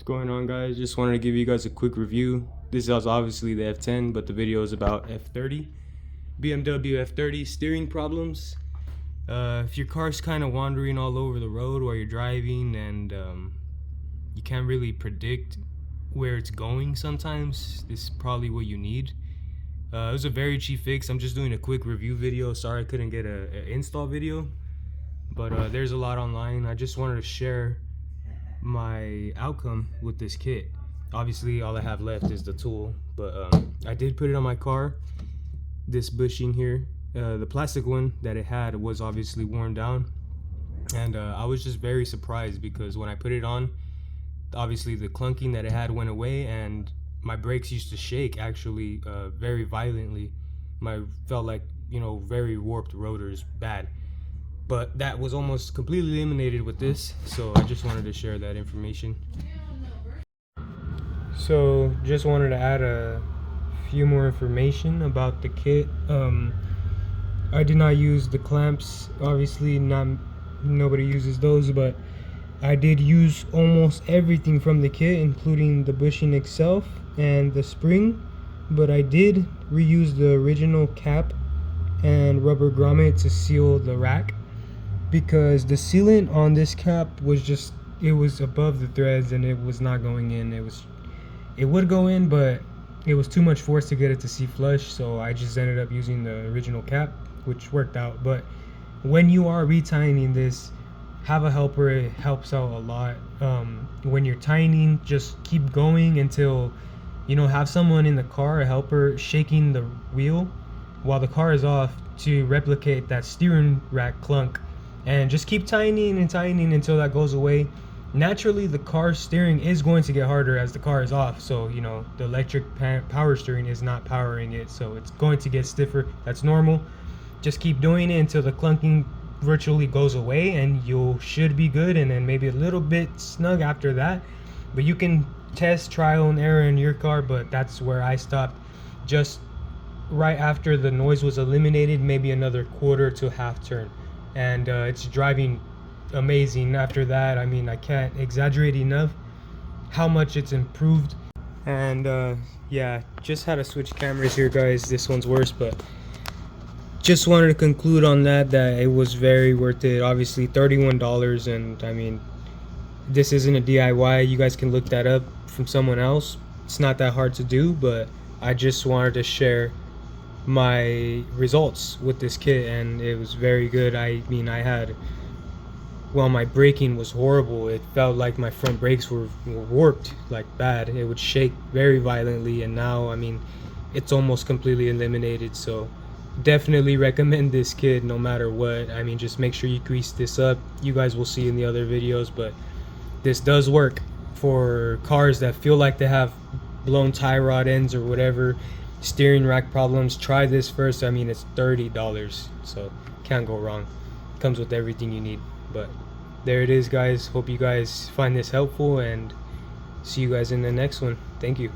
going on, guys? Just wanted to give you guys a quick review. This is obviously the F10, but the video is about F30. BMW F30 steering problems. If your car's kind of wandering all over the road while you're driving and you can't really predict where it's going sometimes, this is probably what you need. It was a very cheap fix. I'm just doing a quick review video. Sorry I couldn't get an install video, but there's a lot online. I just wanted to share my outcome with this kit. Obviously all I have left is the tool, but I did put it on my car. This bushing here, the plastic one that it had was obviously worn down, and I was just very surprised because when I put it on, obviously the clunking that it had went away, and my brakes used to shake actually very violently. Felt like, you know, very warped rotors, bad. But that was almost completely eliminated with this, so I just wanted to share that information. So just wanted to add a few more information about the kit. I did not use the clamps, obviously nobody uses those, but I did use almost everything from the kit, including the bushing itself and the spring, but I did reuse the original cap and rubber grommet to seal the rack, because the sealant on this cap was it was above the threads and it was not going in. It would go in, but it was too much force to get it to see flush, so I just ended up using the original cap, which worked out. But when you are retightening this, have a helper. It helps out a lot. When you're tightening, just keep going until, you know, have someone in the car, a helper, shaking the wheel while the car is off to replicate that steering rack clunk, and just keep tightening and tightening until that goes away. Naturally, the car steering is going to get harder as the car is off, so, you know, the electric power steering is not powering it, so it's going to get stiffer. That's normal. Just keep doing it until the clunking virtually goes away, and you should be good, and then maybe a little bit snug after that. But you can test, trial and error in your car, but that's where I stopped. Just right after the noise was eliminated, maybe another quarter to half turn, and it's driving amazing after that. I mean, I can't exaggerate enough how much it's improved. And yeah, just had to switch cameras here, guys. This one's worse, but just wanted to conclude on that it was very worth it. Obviously $31, and I mean, this isn't a DIY. You guys can look that up from someone else. It's not that hard to do, but I just wanted to share my results with this kit, and it was very good. I mean, my braking was horrible. It felt like my front brakes were warped, like bad. It would shake very violently, and now, I mean, it's almost completely eliminated. So definitely recommend this kit no matter what. I mean, just make sure you grease this up. You guys will see in the other videos, but this does work for cars that feel like they have blown tie rod ends or whatever, steering rack problems. Try this first. I mean, it's $30, so can't go wrong. Comes with everything you need. But there it is, guys. Hope you guys find this helpful, and see you guys in the next one. Thank you.